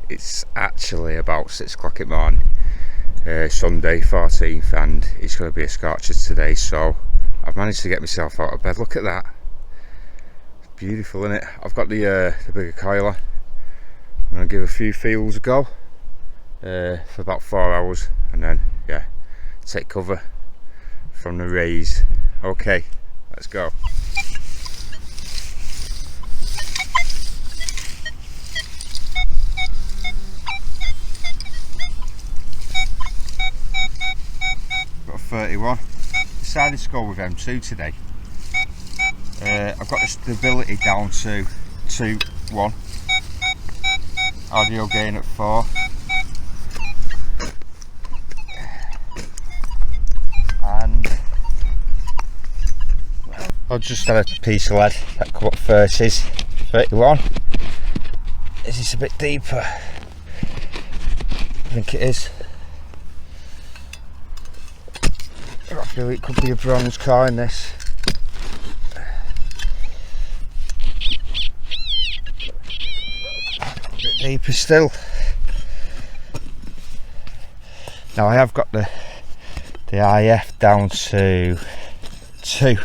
It's actually about 6 o'clock in the morning, Sunday 14th, and it's going to be a scorcher today, so I've managed to get myself out of bed. Look at that. It's beautiful, isn't it? I've got the bigger coiler. I'm going to give a few fields a go for about 4 hours, and then yeah, take cover from the rays. Okay, let's go. Got a 31. Decided to go with M2 today. I've got the stability down to 2.1. Audio gain at 4. And I've just had a piece of lead that come up 30s, 31. Is this a bit deeper? I think it is. I feel it could be a bronze coin, this. A bit deeper still. Now I have got the IF down to 2.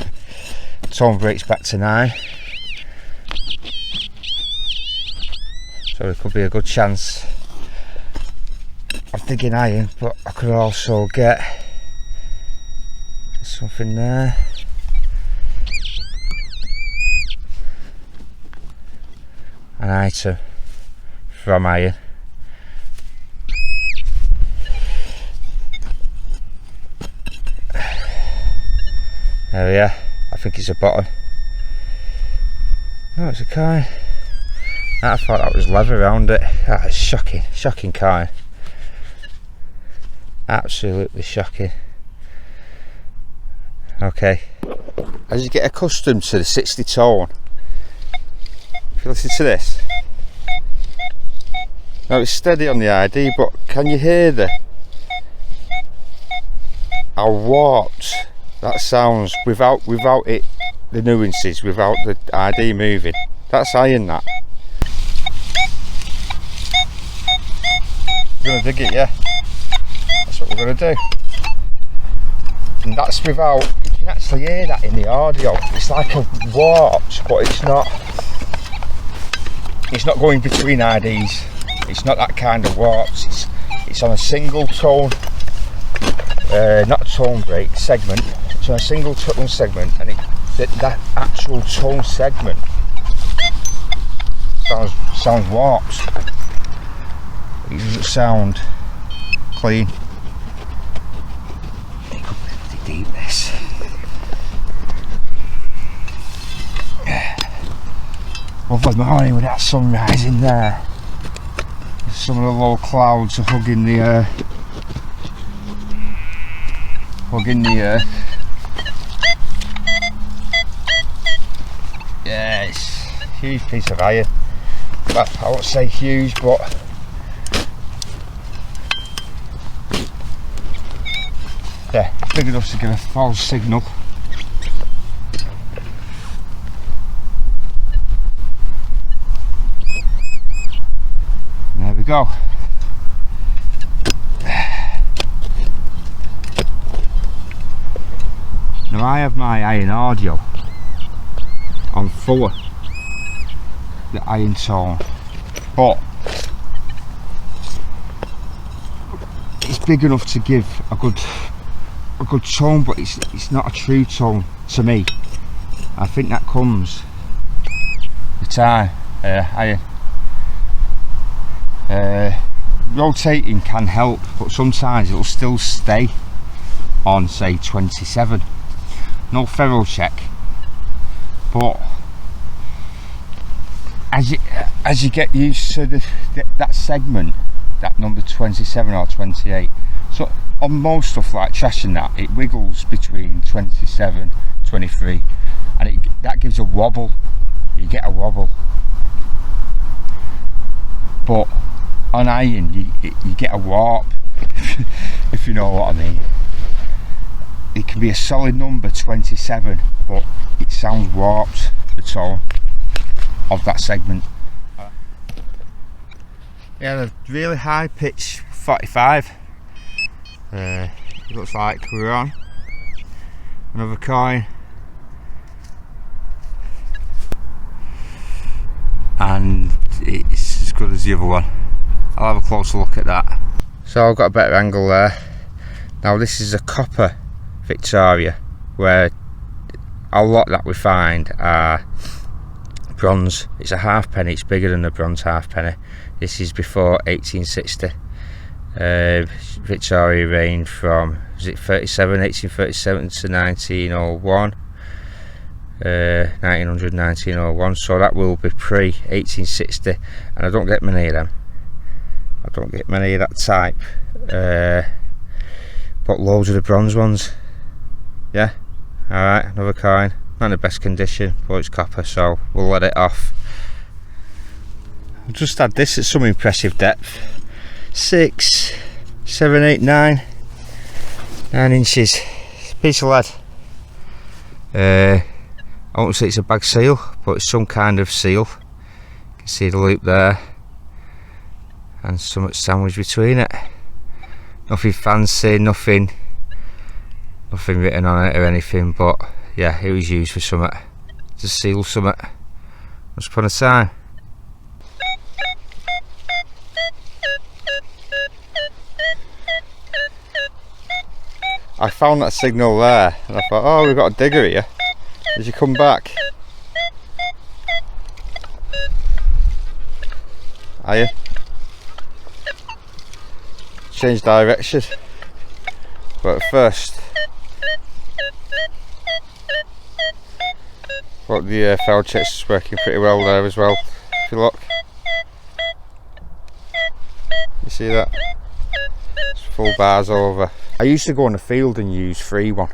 Tone breaks back to 9. So there could be a good chance of digging iron, but I could also get something there. An item from iron. There we are. I think it's a bottom. No, it's a coin. I thought that was leather around it. That is shocking, shocking coin. Absolutely shocking. Okay. As you get accustomed to the 60 tone, if you listen to this, now it's steady on the ID, but can you hear how warped that sounds without it, the nuances, without the ID moving? That's iron, that. We're going to dig it, yeah. That's what we're going to do. And that's without, you can actually hear that in the audio. It's like a warped, but it's not going between IDs. It's not that kind of warped. It's on a single tone, not a tone break, segment. It's on a single tone segment, and that actual tone segment sounds warped. It doesn't sound clean. It could be pretty deep, this. Lovely morning with that sunrise in there. Some of the low clouds are hugging the earth. Yeah, it's a huge piece of iron. Well, I won't say huge, but yeah, big enough to give a false signal. There we go. Now I have my iron audio on full, the iron tone, but it's big enough to give a good tone, but it's not a true tone to me. I think that comes the time iron. Rotating can help, but sometimes it'll still stay on, say, 27. No ferrule check, but as you get used to that segment, that number 27 or 28, so on most stuff like trash and that, it wiggles between 27, 23, and that gives a wobble. You get a wobble, but on iron you get a warp, if you know what I mean. It can be a solid number 27, but it sounds warped, the tone of that segment. Yeah, a really high pitch 45. It looks like we're on another coin, and it's as good as the other one. I'll have a closer look at that. So I've got a better angle there. Now this is a copper Victoria, where a lot that we find are bronze. It's a halfpenny, it's bigger than a bronze halfpenny. This is before 1860. Victoria reigned from, was it 1837 to 1901, 1901, so that will be pre-1860, and I don't get many of them. I don't get many of that type, but loads of the bronze ones. Yeah, alright, another coin, not in the best condition, but it's copper, so we'll let it off. I've just had this at some impressive depth. 6, 7, 8, 9 inches. Piece of lead. I won't say it's a bag seal, but it's some kind of seal. You can see the loop there, and something sandwiched between it. Nothing fancy, nothing written on it or anything, but yeah, it was used for something, to seal something once upon a time. I found that signal there and I thought, oh, we've got a digger here. Did you come back? Are you? Change direction. But at first, but the foul checks is working pretty well there as well. If you look, you see that? It's full bars over. I used to go on the field and use 3-1.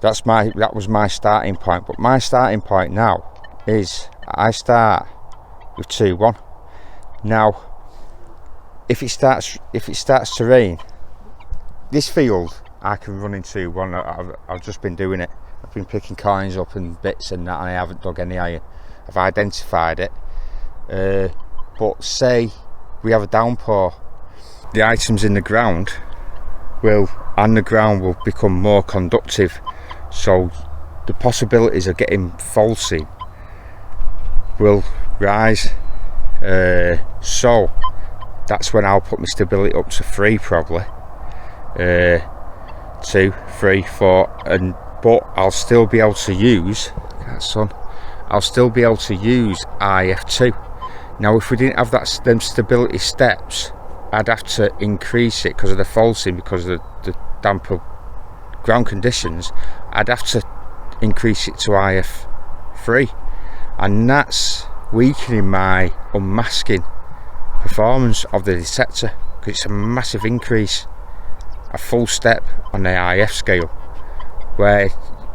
That was my starting point. But my starting point now is I start with 2-1. Now, if it starts to rain, this field I can run in 2-1. I've just been doing it. I've been picking coins up and bits and that, and I haven't dug any iron. I've identified it. But say we have a downpour, the items in the ground will become more conductive, so the possibilities of getting faults in will rise. So that's when I'll put my stability up to 3 probably. 2, 3, 4, but I'll still be able to use, I'll still be able to use IF2. Now if we didn't have them stability steps, I'd have to increase it because of the faulting, because of the damper ground conditions. I'd have to increase it to IF3, and that's weakening my unmasking performance of the detector, because it's a massive increase, a full step on the IF scale, where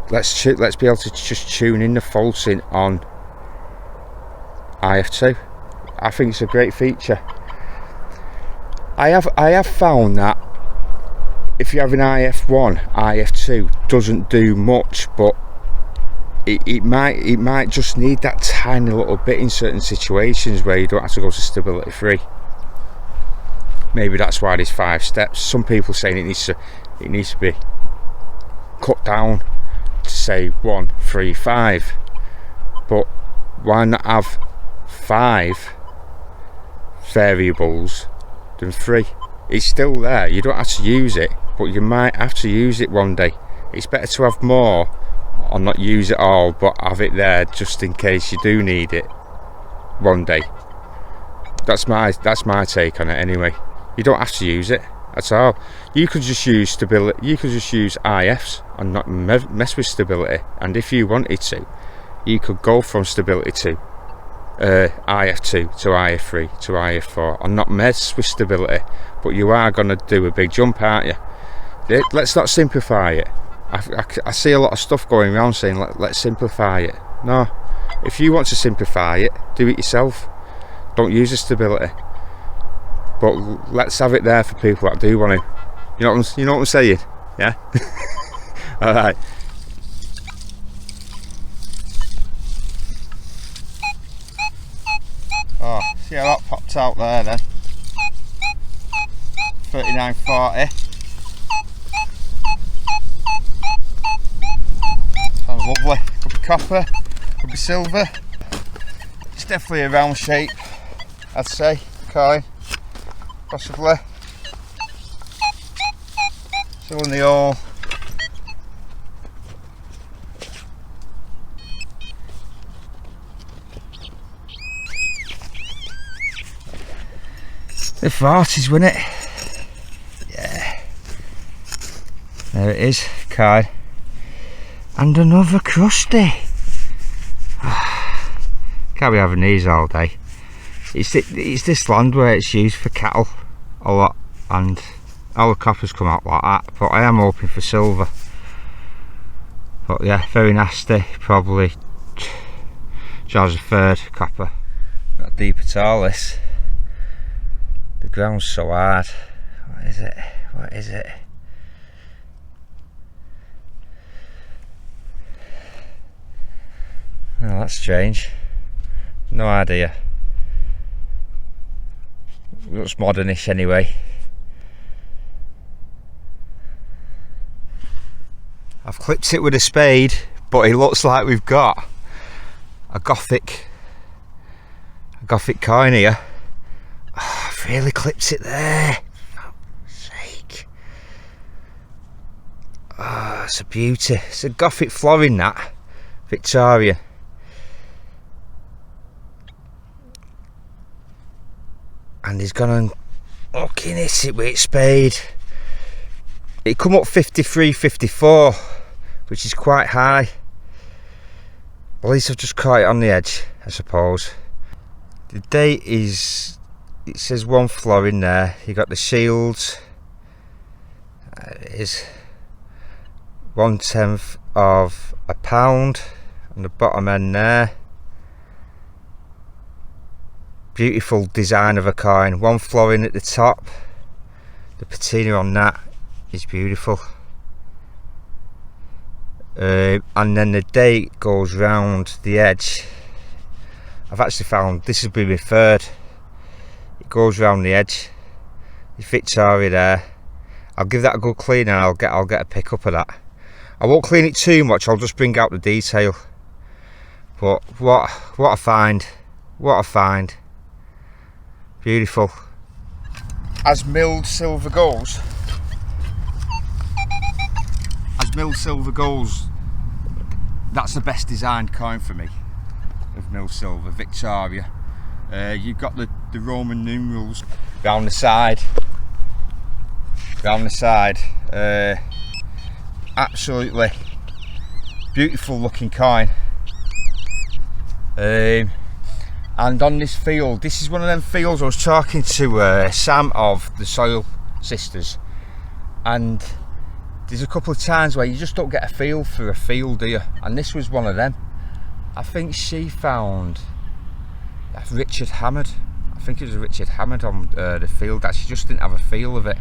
let's be able to just tune in the faulting on IF2. I think it's a great feature. I have found that if you have an IF1, IF2 doesn't do much, but it might just need that tiny little bit in certain situations where you don't have to go to stability 3. Maybe that's why there's 5 steps. Some people saying it needs to be cut down to say 1, 3, 5. But why not have 5 variables than 3? It's still there. You don't have to use it, but you might have to use it one day. It's better to have more or not use it all, but have it there just in case you do need it one day. That's my take on it anyway. You don't have to use it at all. You could just use stability, you could just use IFs and not mess with stability, and if you wanted to, you could go from stability to IF2 to IF3 to IF4 and not mess with stability, but you are going to do a big jump, aren't you? Let's not simplify it. I see a lot of stuff going around saying let's simplify it. No, if you want to simplify it, do it yourself. Don't use the stability, but let's have it there for people that do want to. You know what I'm saying? Yeah. All right. Oh, See how that popped out there then. 39.40. Sounds lovely. Could be copper, could be silver. It's definitely a round shape, I'd say. Coin, possibly. Still in the hole. The 40s, wasn't it? Yeah. There it is, card. And another crusty. Can't be having these all day. It's this land where it's used for cattle a lot, and all the coppers come out like that. But I am hoping for silver. But yeah, very nasty. Probably charge a third copper. Not deep at all, this. The ground's so hard. What is it? What is it? Oh, that's strange. No idea. Looks modernish anyway. I've clipped it with a spade, but it looks like we've got a Gothic coin here. Oh, I've really clipped it there. For fuck's sake. Oh, it's a beauty. It's a Gothic Florin, that. Victorian. And he's gone and fucking hit it with its spade. It come up 53, 54, which is quite high. At least I've just caught it on the edge, I suppose. The date is, it says 1 florin there. You got the shields. It is 1/10 of a pound on the bottom end there. Beautiful design of a coin. 1 florin at the top. The patina on that is beautiful. And then the date goes round the edge. I've actually found this has been my third. It goes round the edge. It's Victoria there. I'll give that a good clean and I'll get a pick up of that. I won't clean it too much. I'll just bring out the detail. But what a find! What a find! Beautiful. As milled silver goes, that's the best designed coin for me of milled silver, Victoria. You've got the Roman numerals round the side. Absolutely beautiful looking coin. And on this field, this is one of them fields I was talking to Sam of the Soil Sisters, and there's a couple of times where you just don't get a feel for a field, do you? And this was one of them. I think she found Richard Hammond. I think it was Richard Hammond on the field that she just didn't have a feel of it.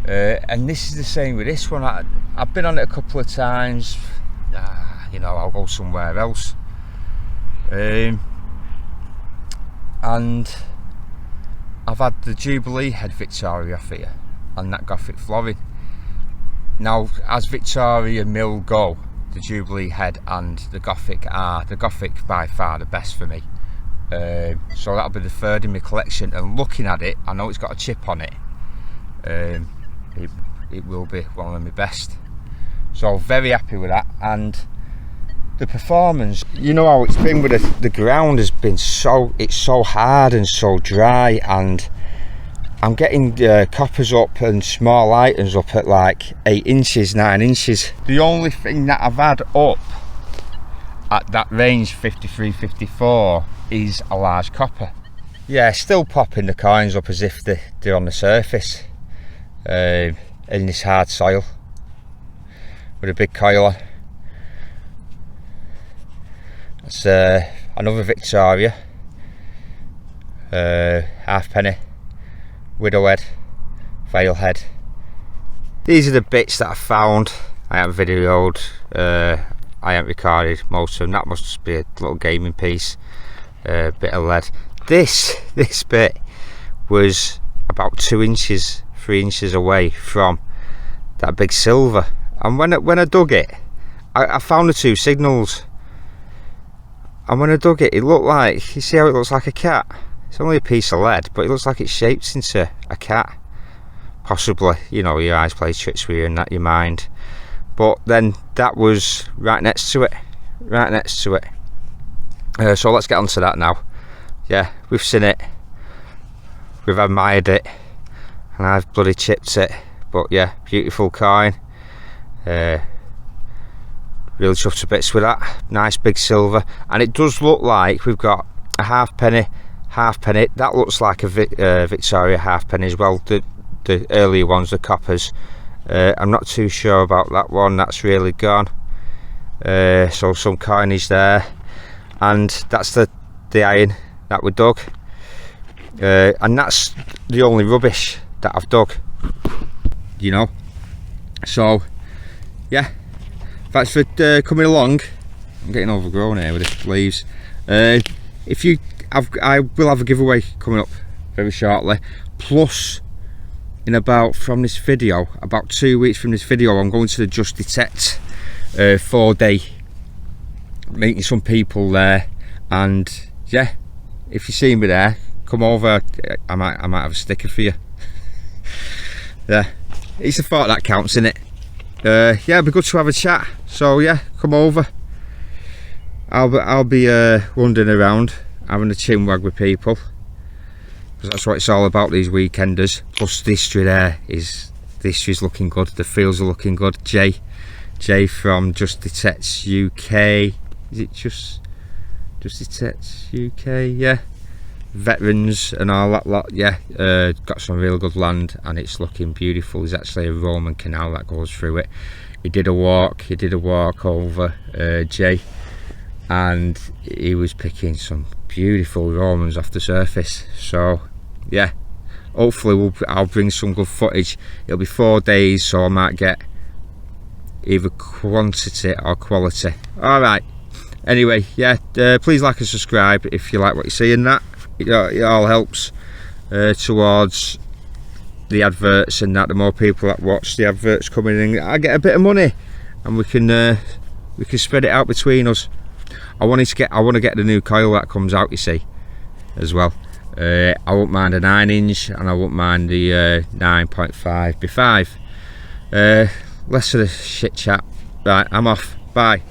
And this is the same with this one. I've been on it a couple of times. You know, I'll go somewhere else. And I've had the Jubilee head Victoria off here and that Gothic Florin. Now, as Victoria mill go, the Jubilee head and the Gothic are by far the best for me. So that'll be the third in my collection, and looking at it, I know it's got a chip on it. It will be one of my best. So very happy with that. And the performance, you know how it's been with the ground has been so hard and so dry, and I'm getting coppers up and small items up at like 8 inches, 9 inches. The only thing that I've had up at that range 53, 54 is a large copper. Yeah, still popping the coins up as if they're on the surface in this hard soil with a big coil on. That's another Victoria, halfpenny, widowhead, veilhead. These are the bits that I found. I haven't videoed, I haven't recorded most of them. That must just be a little gaming piece, bit of lead. this bit was about 2 inches, 3 inches away from that big silver, and when I dug it, I found the 2 signals, and when I dug it, it looked like, you see how it looks like a cat? It's only a piece of lead, but it looks like it's shaped into a cat. Possibly, you know, your eyes play tricks with you and that your mind. But then that was right next to it, right next to it. So let's get on to that now. Yeah, we've seen it, we've admired it, and I've bloody chipped it. But yeah, beautiful coin. Really chuffed to bits with that. Nice big silver, and it does look like we've got a halfpenny. That looks like a Victoria halfpenny as well. The earlier ones, the coppers. I'm not too sure about that one. That's really gone. So some coinage there, and that's the iron that we dug. And that's the only rubbish that I've dug. You know. So yeah. Thanks for coming along. I'm getting overgrown here with the leaves. I will have a giveaway coming up very shortly. Plus, in about 2 weeks from this video, I'm going to the Just Detect 4-day, meeting some people there, and yeah, if you see me there, come over. I might have a sticker for you. Yeah, it's the thought that counts, isn't it? Yeah, it'd be good to have a chat. So yeah, come over. I'll be wandering around, having a chinwag with people, because that's what it's all about, these weekenders. Plus the history there is, the history's looking good, the fields are looking good. Jay from Just Detect UK, is it Just Detect UK? Yeah, veterans and all that lot. Yeah, got some real good land, and it's looking beautiful. There's actually a Roman canal that goes through it. He did a walk over, Jay, and he was picking some beautiful Romans off the surface. So yeah, hopefully I'll bring some good footage. It'll be 4 days, so I might get either quantity or quality. All right, anyway, yeah, please like and subscribe if you like what you see in that. It all helps towards the adverts, and that the more people that watch the adverts coming in, I get a bit of money, and we can spread it out between us. I want to get the new coil that comes out, you see, as well. I won't mind a 9-inch, and I won't mind the 9.5 by 5. Less of the shit chat. Right, I'm off. Bye.